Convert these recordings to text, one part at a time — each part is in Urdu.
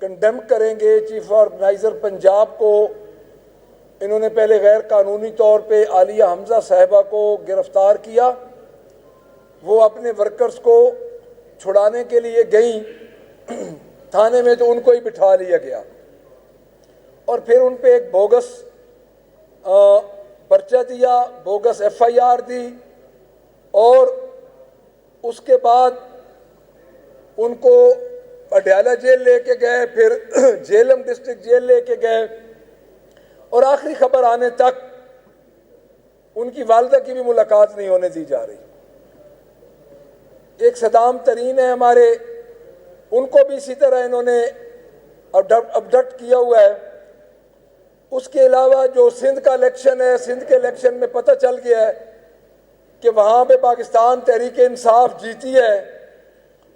کنڈیم کریں گے. چیف آرگنائزر پنجاب کو انہوں نے پہلے غیر قانونی طور پہ عالیہ حمزہ صاحبہ کو گرفتار کیا. وہ اپنے ورکرز کو چھڑانے کے لیے گئیں تھانے میں تو ان کو ہی بٹھا لیا گیا اور پھر ان پہ ایک بوگس پرچہ دیا, بوگس FIR دی اور اس کے بعد ان کو اڈیالہ جیل لے کے گئے, پھر جہلم ڈسٹرکٹ جیل لے کے گئے اور آخری خبر آنے تک ان کی والدہ کی بھی ملاقات نہیں ہونے دی جا رہی. ایک صدام ترین ہے ہمارے, ان کو بھی اسی طرح انہوں نے ابڈکٹ کیا ہوا ہے. اس کے علاوہ جو سندھ کا الیکشن ہے, سندھ کے الیکشن میں پتہ چل گیا ہے کہ وہاں پہ پاکستان تحریک انصاف جیتی ہے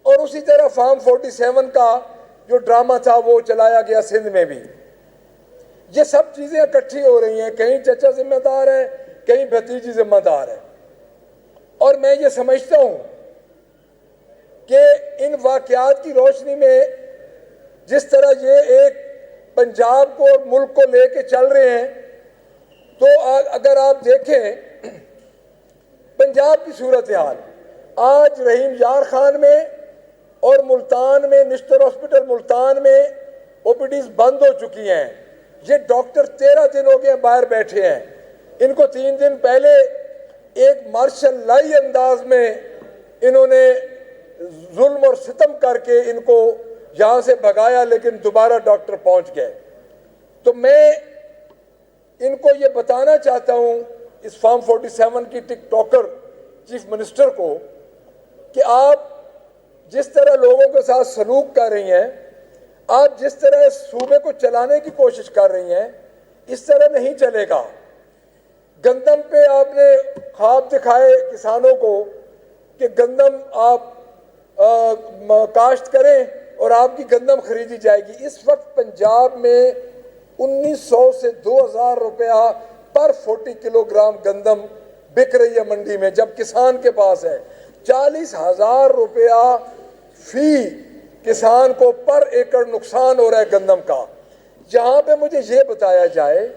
اور اسی طرح فارم 47 کا جو ڈرامہ تھا وہ چلایا گیا سندھ میں بھی. یہ سب چیزیں اکٹھی ہو رہی ہیں, کہیں چچا ذمہ دار ہے, کہیں بھتیجی ذمہ دار ہے. اور میں یہ سمجھتا ہوں کہ ان واقعات کی روشنی میں جس طرح یہ ایک پنجاب کو اور ملک کو لے کے چل رہے ہیں, تو اگر آپ دیکھیں پنجاب کی صورتحال آج رحیم یار خان میں اور ملتان میں, نشتر ہاسپٹل ملتان میں OPDs بند ہو چکی ہیں. یہ ڈاکٹر 13 دن ہو گئے باہر بیٹھے ہیں. ان کو 3 دن پہلے ایک مارشل لائی انداز میں انہوں نے ظلم اور ستم کر کے ان کو یہاں سے بھگایا, لیکن دوبارہ ڈاکٹر پہنچ گئے. تو میں ان کو یہ بتانا چاہتا ہوں, اس فارم 47 کی ٹک ٹاکر چیف منسٹر کو, کہ آپ جس طرح لوگوں کے ساتھ سلوک کر رہی ہیں, آپ جس طرح اس صوبے کو چلانے کی کوشش کر رہی ہیں, اس طرح نہیں چلے گا. گندم پہ آپ نے خواب دکھائے کسانوں کو کہ گندم آپ کاشت کریں اور آپ کی گندم خریدی جائے گی. اس وقت پنجاب میں 1900 سے 2000 روپیہ پر 40 کلو گرام گندم بک رہی ہے منڈی میں, جب کسان کے پاس ہے 40,000 روپیہ فی کسان کو پر ایکڑ نقصان ہو رہا ہے گندم کا. جہاں پہ مجھے یہ بتایا جائے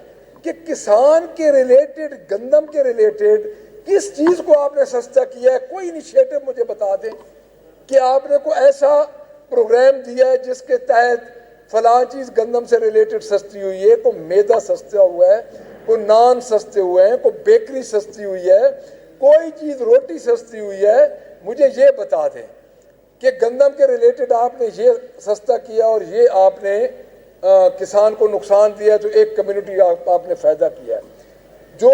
کہ کسان کے ریلیٹڈ, گندم کے ریلیٹڈ کس چیز کو آپ نے سستا کیا ہے, کوئی انیشیٹو مجھے بتا دیں کہ آپ نے کوئی ایسا پروگرام دیا ہے جس کے تحت فلاں چیز گندم سے ریلیٹڈ سستی ہوئی ہے, کوئی میدا سستا ہوا ہے, کوئی نان سستے ہوئے ہیں, کوئی بیکری سستی ہوئی ہے, کوئی چیز روٹی سستی ہوئی ہے. مجھے یہ بتا دیں کہ گندم کے ریلیٹڈ آپ نے یہ سستا کیا اور یہ آپ نے کسان کو نقصان دیا, تو ایک کمیونٹی آپ نے فائدہ کیا ہے. جو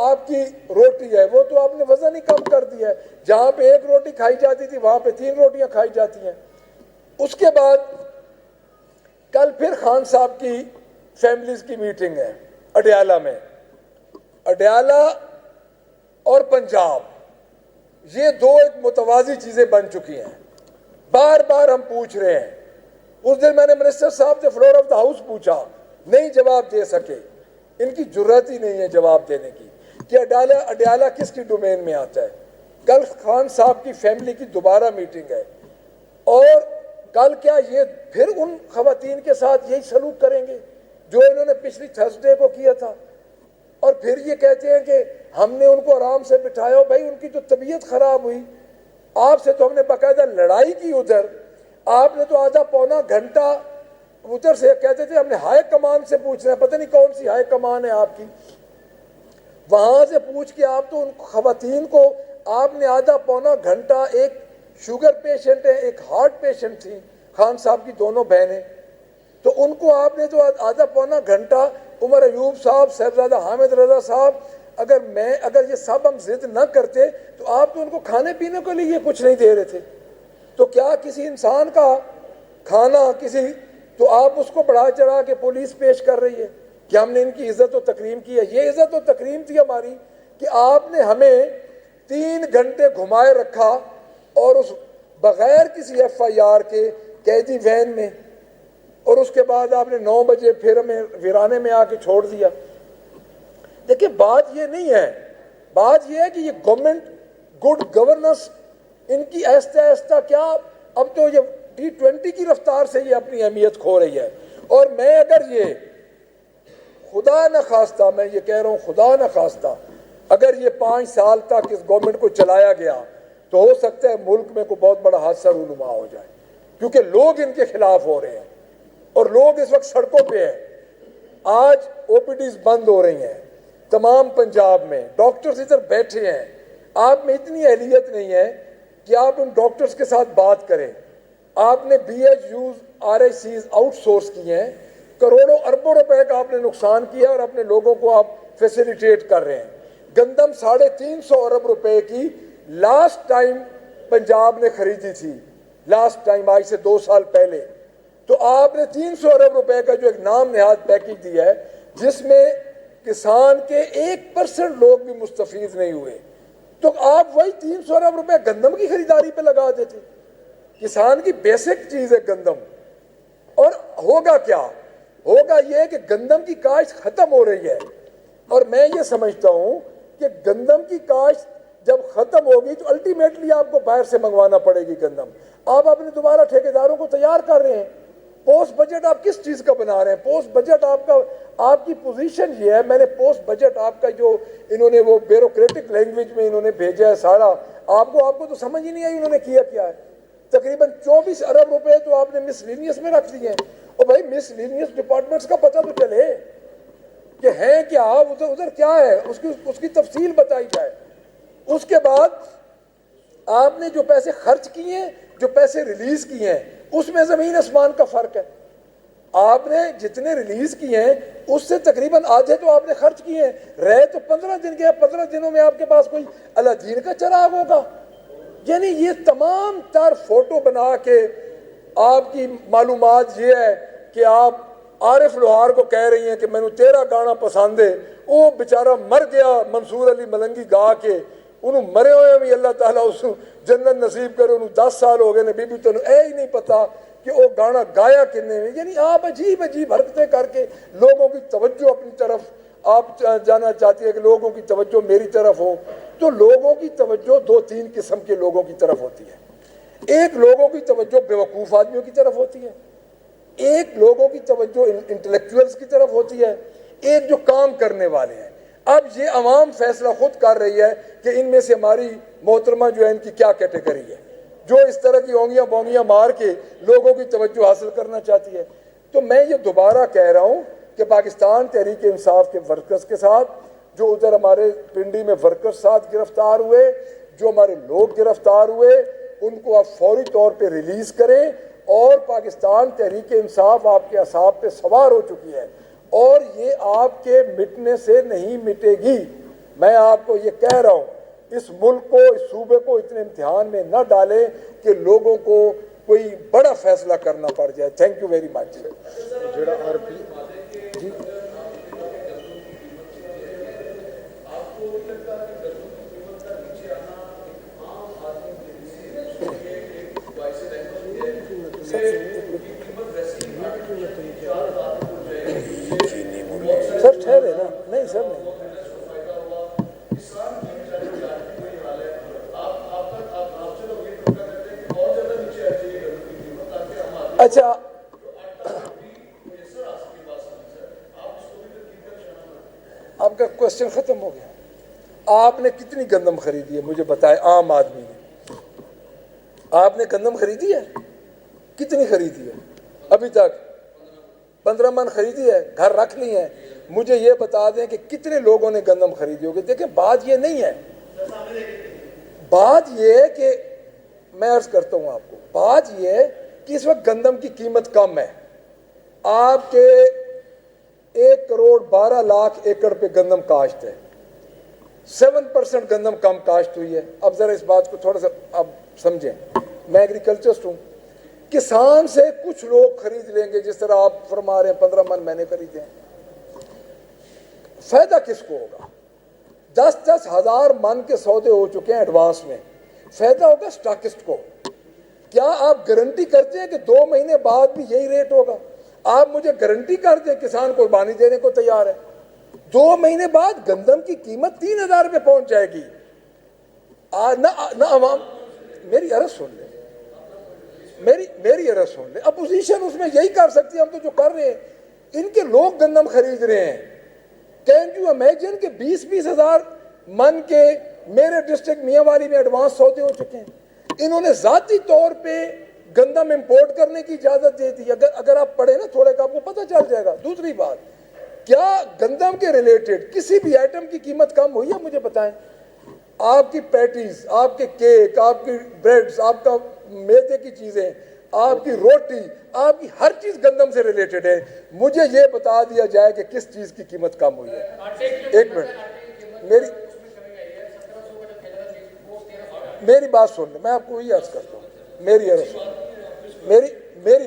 آپ کی روٹی ہے وہ تو آپ نے وزن ہی کم کر دیا ہے, جہاں پہ 1 روٹی کھائی جاتی تھی وہاں پہ 3 روٹیاں کھائی جاتی ہیں. اس کے بعد کل پھر خان صاحب کی فیملیز کی میٹنگ ہے اڈیالہ میں. اڈیالہ اور پنجاب یہ دو ایک متوازی چیزیں بن چکی ہیں. بار بار ہم پوچھ رہے ہیں. اس دن میں نے منسٹر صاحب سے فلور آف دا ہاؤس پوچھا, نہیں جواب دے سکے. ان کی جرات ہی نہیں ہے جواب دینے کی کہ اڈیالہ کس کی ڈومین میں آتا ہے. کل خان صاحب کی فیملی کی دوبارہ میٹنگ ہے اور کل کیا یہ پھر ان خواتین کے ساتھ یہی سلوک کریں گے جو انہوں نے پچھلی تھرسڈے کو کیا تھا, اور پھر یہ کہتے ہیں کہ ہم نے ان کو آرام سے بٹھایا. بھائی ان کی تو طبیعت خراب ہوئی, آپ سے تو ہم نے باقاعدہ لڑائی کی. ادھر آپ نے تو آدھا پونا گھنٹہ ادھر سے کہتے تھے ہم نے ہائی کمان سے پوچھنا ہے, پتہ نہیں کون سی ہائی کمان ہے آپ کی, وہاں سے پوچھ کے آپ تو ان خواتین کو آپ نے آدھا پونا گھنٹہ, ایک شوگر پیشنٹ ہے, ایک ہارٹ پیشنٹ تھی خان صاحب کی دونوں بہنیں, تو ان کو آپ نے تو آدھا پونا گھنٹہ, عمر ایوب صاحب, صاحبزادہ حامد رضا صاحب, اگر یہ سب ہم ضد نہ کرتے تو آپ تو ان کو کھانے پینے کے لیے کچھ نہیں دے رہے تھے. تو کیا کسی انسان کا کھانا کسی, تو آپ اس کو بڑھا چڑھا کے پولیس پیش کر رہی ہے کہ ہم نے ان کی عزت و تکریم کی ہے. یہ عزت و تکریم تھی ہماری کہ آپ نے ہمیں 3 گھنٹے گھمائے رکھا اور اس بغیر کسی FIR کے قیدی وین میں, اور اس کے بعد آپ نے 9 بجے پھر ہمیں ویرانے میں آ کے چھوڑ دیا. دیکھیں بات یہ نہیں ہے, بات یہ ہے کہ یہ گورنمنٹ گڈ گورننس ان کی آہستہ آہستہ, کیا اب تو یہ T20 کی رفتار سے یہ اپنی اہمیت کھو رہی ہے. اور میں اگر یہ خدا نہ خواستہ، میں یہ کہہ رہا ہوں خدا نہ خواستہ، اگر یہ 5 سال تک اس گورنمنٹ کو چلایا گیا تو ہو سکتا ہے ملک میں کوئی بہت بڑا حادثہ رونما ہو جائے، کیونکہ لوگ ان کے خلاف ہو رہے ہیں اور لوگ اس وقت سڑکوں پہ ہیں. آج OPDs بند ہو رہی ہیں تمام پنجاب میں، ڈاکٹرز ادھر بیٹھے ہیں. آپ میں اتنی اہلیت نہیں ہے کہ آپ ان ڈاکٹرز کے ساتھ بات کریں. آپ نے BHUs RICs آؤٹ سورس کیے ہیں، کروڑوں اربوں روپے کا آپ نے نقصان کیا اور اپنے لوگوں کو آپ فیسیلیٹیٹ کر رہے ہیں. گندم 350 ارب روپے کی لاسٹ ٹائم پنجاب نے خریدی تھی، لاسٹ ٹائم آج سے 2 سال پہلے. تو آپ نے 300 ارب روپے کا جو ایک نام نہاد پیکیج دیا ہے جس میں کسان کے 1% لوگ بھی مستفید نہیں ہوئے، تو آپ وہی 300 ارب روپے گندم کی خریداری پہ لگا دیتے. کسان کی بیسک چیز ہے گندم. اور ہوگا کیا؟ ہوگا یہ کہ گندم کی کاشت ختم ہو رہی ہے، اور میں یہ سمجھتا ہوں کہ گندم کی کاشت جب ختم ہوگی تو الٹیمیٹلی آپ کو باہر سے منگوانا پڑے گی گندم. آپ اپنے دوبارہ ٹھیکیداروں کو تیار کر رہے ہیں. پوسٹ بجٹ آپ کس چیز کا بنا رہے ہیں؟ پوسٹ بجٹ آپ کی پوزیشن یہ ہے. میں نے پوسٹ بجٹ آپ کا جو انہوں نے وہ بیوروکریٹک لینگویج میں انہوں نے بھیجا ہے سارا، آپ کو تو سمجھ ہی نہیں آئی انہوں نے کیا کیا ہے. تقریباً 24 ارب روپے تو آپ نے مسلینیس میں رکھ دیے ہیں. اور بھائی مسلینیس ڈپارٹمنٹس کا پتہ تو چلے کہ ہیں کیا، ادھر کیا ہے، اس کی تفصیل بتائی جائے. اس کے بعد آپ نے جو پیسے خرچ کیے ہیں، جو پیسے ریلیز کیے ہیں، اس میں زمین آسمان کا فرق ہے. آپ نے جتنے ریلیز کیے ہیں اس سے تقریباً آدھے تو آپ نے خرچ کیے ہیں. رہے تو 15 دن کے، 15 دنوں میں آپ کے پاس کوئی اللہ دین کا چراغ ہوگا. یعنی یہ تمام تر فوٹو بنا کے آپ کی معلومات یہ ہے کہ آپ عارف لوہار کو کہہ رہی ہیں کہ میں نے تیرا گانا پسند ہے. وہ بیچارہ مر گیا منصور علی ملنگی گا کے، انہوں مرے ہوئے بھی اللہ تعالیٰ اس جنت نصیب کرے. انہوں 10 سال ہو گئے نے بی تینوں ہی نہیں پتا کہ وہ گانا گایا کنے میں. یعنی آپ عجیب عجیب حرکتیں کر کے لوگوں کی توجہ اپنی طرف آپ جانا چاہتی ہے کہ لوگوں کی توجہ میری طرف ہو. تو لوگوں کی توجہ 2-3 قسم کے لوگوں کی طرف ہوتی ہے. ایک لوگوں کی توجہ بیوقوف آدمیوں کی طرف ہوتی ہے، ایک لوگوں کی توجہ انٹلیکچوئلز کی طرف ہوتی ہے، ایک جو کام کرنے والے ہیں. اب یہ عوام فیصلہ خود کر رہی ہے کہ ان میں سے ہماری محترمہ جو ہے ان کی کیا کیٹیگری ہے جو اس طرح کی اونگیاں بونگیاں مار کے لوگوں کی توجہ حاصل کرنا چاہتی ہے. تو میں یہ دوبارہ کہہ رہا ہوں کہ پاکستان تحریک انصاف کے ورکرز کے ساتھ جو ادھر ہمارے پنڈی میں ورکرز ساتھ گرفتار ہوئے، جو ہمارے لوگ گرفتار ہوئے، ان کو آپ فوری طور پہ ریلیز کریں. اور پاکستان تحریک انصاف آپ کے اعصاب پہ سوار ہو چکی ہے اور یہ آپ کے مٹنے سے نہیں مٹے گی. میں آپ کو یہ کہہ رہا ہوں، اس ملک کو، اس صوبے کو اتنے امتحان میں نہ ڈالیں کہ لوگوں کو کوئی بڑا فیصلہ کرنا پڑ جائے. Thank you very much. Sir ٹھہرے نا، نہیں سر نہیں. اچھا آپ کا کوشچن ختم ہو گیا. آپ نے کتنی گندم خریدی ہے مجھے بتائے. عام آدمی نے آپ نے گندم خریدی ہے؟ کتنی خریدی ہے ابھی تک؟ 15 من خریدی ہے، گھر رکھ لی ہیں. مجھے یہ بتا دیں کہ کتنے لوگوں نے گندم خریدی ہوگی. دیکھیں بات یہ نہیں ہے، بات یہ ہے کہ میں عرض کرتا ہوں آپ کو، بات یہ ہے کہ اس وقت گندم کی قیمت کم ہے. آپ کے 1,12,00,000 ایکڑ پہ گندم کاشت ہے، 7% گندم کم کاشت ہوئی ہے. اب ذرا اس بات کو تھوڑا سا اب سمجھیں. میں ایگریکلچرسٹ ہوں. کسان سے کچھ لوگ خرید لیں گے جس طرح آپ فرما رہے ہیں 15 من میں نے خریدے ہیں. فائدہ کس کو ہوگا؟ 10-10 ہزار من کے سودے ہو چکے ہیں ایڈوانس میں. فائدہ ہوگا سٹاکسٹ کو. کیا آپ گارنٹی کرتے ہیں کہ 2 مہینے بعد بھی یہی ریٹ ہوگا؟ آپ مجھے گارنٹی کر دیں کسان قربانی دینے کو تیار ہے. 2 مہینے بعد گندم کی قیمت 3,000 پہ پہنچ جائے گی. نہ عوام میری عرض سن لیں، میری عرض سن لیں, اپوزیشن اس میں یہی کر سکتی ہے, ہم تو جو کر رہے ہیں, ان کے لوگ گندم خرید رہے ہیں. کین یو امیجن کہ 20-20 ہزار من کے میرے ڈسٹرکٹ میاں والی میں ایڈوانس سودے ہو چکے ہیں. انہوں نے ذاتی طور پہ گندم امپورٹ کرنے کی اجازت دے دی. اگر آپ پڑھیں نا تھوڑے کا, آپ کو پتہ چل جائے گا. دوسری بات, کیا گندم کے ریلیٹڈ کسی بھی آئٹم کی قیمت کم ہوئی ہے؟ مجھے بتائیں. آپ کی پیٹیز, آپ کے کیک, آپ کی بریڈز, آپ کا میدے کی چیزیں, آپ کی روٹی, آپ کی ہر چیز گندم سے ریلیٹڈ ہے. مجھے یہ بتا دیا جائے کہ کس چیز کی قیمت کم ہوئی ہے. ایک منٹ, میری بات سن لیں, میں آپ کو وہی عرض کرتا ہوں. میری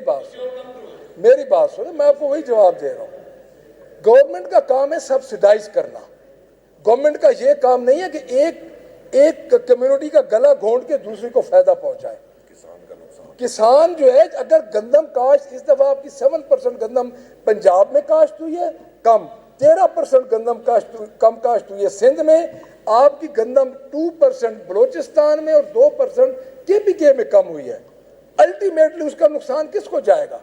بات سنیں, میں آپ کو وہی جواب دے رہا ہوں. گورنمنٹ کا کام ہے سبسیڈائز کرنا. گورنمنٹ کا یہ کام نہیں ہے کہ ایک کمیونٹی کا گلا گھونٹ کے دوسری کو فائدہ پہنچائے. کسان جو ہے, اگر گندم کاشت اس دفعہ آپ کی 7% گندم پنجاب میں کاشت ہوئی ہے کم, 13% گندم کم کاشت ہوئی ہے سندھ میں, آپ کی گندم 2% بلوچستان میں اور 2% KPK میں کم ہوئی ہے. الٹیمیٹلی اس کا نقصان کس کو جائے گا؟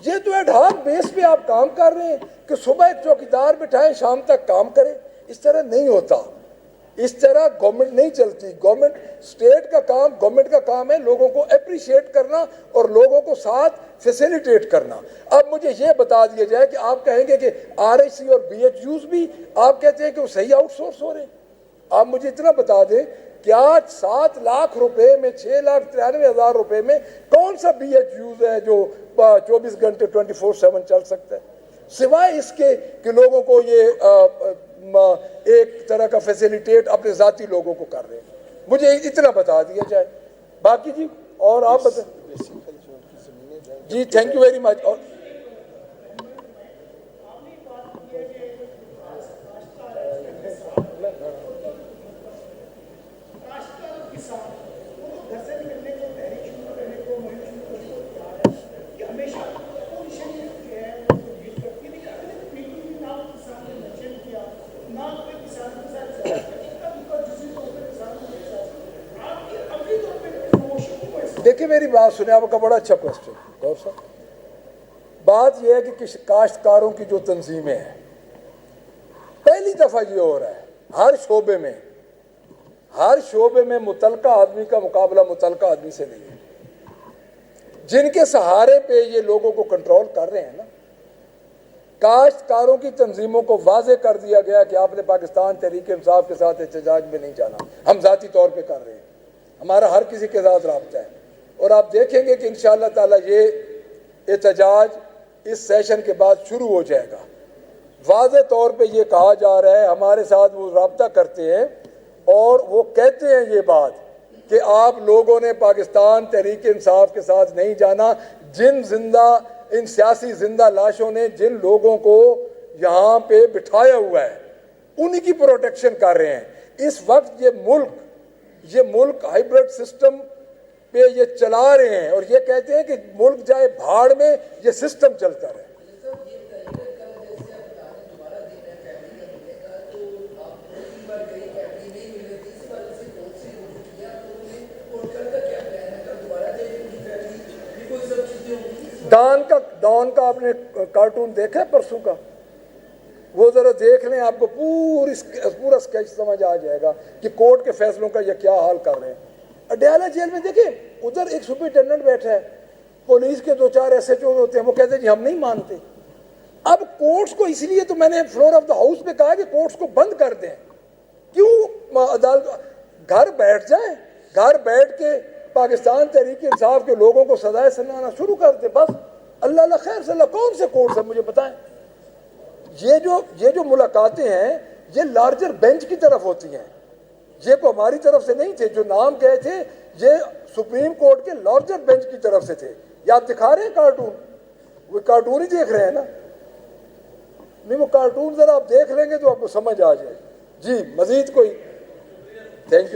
یہ تو ایڈ ہاک بیس پہ آپ کام کر رہے ہیں کہ صبح ایک چوکیدار بٹھائیں, شام تک کام کریں. اس طرح نہیں ہوتا, اس طرح گورنمنٹ نہیں چلتی. گورنمنٹ کا کام ہے لوگوں کو اپریشیٹ کرنا اور لوگوں کو ساتھ فیسیلیٹیٹ کرنا. اب مجھے یہ بتا دیا جائے کہ آپ کہیں گے کہ RIC اور BHUs بھی آپ کہتے ہیں کہ وہ صحیح آؤٹ سورس ہو رہے ہیں. آپ مجھے اتنا بتا دیں, کیا 7 لاکھ روپے میں 6,93,000 روپے میں کون سا BHUs ہے جو 24 گھنٹے 24/7 چل سکتا ہے, سوائے اس کے کہ لوگوں کو یہ ایک طرح کا فیسیلیٹیٹ اپنے ذاتی لوگوں کو کر رہے ہیں. مجھے اتنا بتا دیا جائے. باقی جی اور آپ بتائیں. جی تھینک یو ویری مچ. اور دیکھیں میری بات سنیں, آپ کا بڑا اچھا کوشچن گور صاحب. بات یہ ہے کہ کاشتکاروں کی جو تنظیمیں ہیں, پہلی دفعہ یہ ہو رہا ہے ہر شعبے میں متعلقہ آدمی کا مقابلہ متعلقہ آدمی سے نہیں ہے. جن کے سہارے پہ یہ لوگوں کو کنٹرول کر رہے ہیں نا, کاشتکاروں کی تنظیموں کو واضح کر دیا گیا کہ آپ نے پاکستان تحریک انصاف کے ساتھ احتجاج میں نہیں جانا. ہم ذاتی طور پہ کر رہے ہیں, ہمارا ہر کسی کے ساتھ رابطہ ہے. اور آپ دیکھیں گے کہ انشاءاللہ تعالی یہ احتجاج اس سیشن کے بعد شروع ہو جائے گا. واضح طور پہ یہ کہا جا رہا ہے, ہمارے ساتھ وہ رابطہ کرتے ہیں اور وہ کہتے ہیں یہ بات کہ آپ لوگوں نے پاکستان تحریک انصاف کے ساتھ نہیں جانا. ان سیاسی زندہ لاشوں نے جن لوگوں کو یہاں پہ بٹھایا ہوا ہے, انہی کی پروٹیکشن کر رہے ہیں. اس وقت یہ ملک ہائیبرڈ سسٹم پہ یہ چلا رہے ہیں اور یہ کہتے ہیں کہ ملک جائے بھاڑ میں, یہ سسٹم چلتا رہے. ڈان کا آپ نے کارٹون دیکھا ہے پرسوں کا, وہ ذرا دیکھ لیں, آپ کو پورا اسکیچ سمجھ آ جائے گا کہ کورٹ کے فیصلوں کا یہ کیا حال کر رہے ہیں. اڈیالہ جیل میں دیکھیں, ادھر ایک سپرنٹینڈنٹ بیٹھا ہے, پولیس کے 2-4 SHOs ہوتے ہیں, وہ کہتے ہیں جی ہم نہیں مانتے. اب کورٹس کو, اس لیے تو میں نے فلور آف دا ہاؤس پہ کہا کہ کورٹس کو بند کر دیں. کیوں عدالت گھر بیٹھ جائیں, گھر بیٹھ کے پاکستان تحریک انصاف کے لوگوں کو سزائیں سنانا شروع کر دیں. بس اللہ خیر صلی اللہ. کون سے کورٹس ہیں مجھے بتائیں. یہ جو ملاقاتیں ہیں یہ لارجر بینچ کی طرف ہوتی ہیں, یہ کو ہماری طرف سے نہیں تھے. جو نام گئے تھے یہ سپریم کورٹ کے لارجر بینچ کی طرف سے تھے. یہ آپ دکھا رہے ہیں کارٹون, وہ کارٹون ہی دیکھ رہے ہیں نا. نہیں, وہ کارٹون ذرا آپ دیکھ لیں گے تو آپ کو سمجھ آ جائے. جی مزید کوئی. Thank you.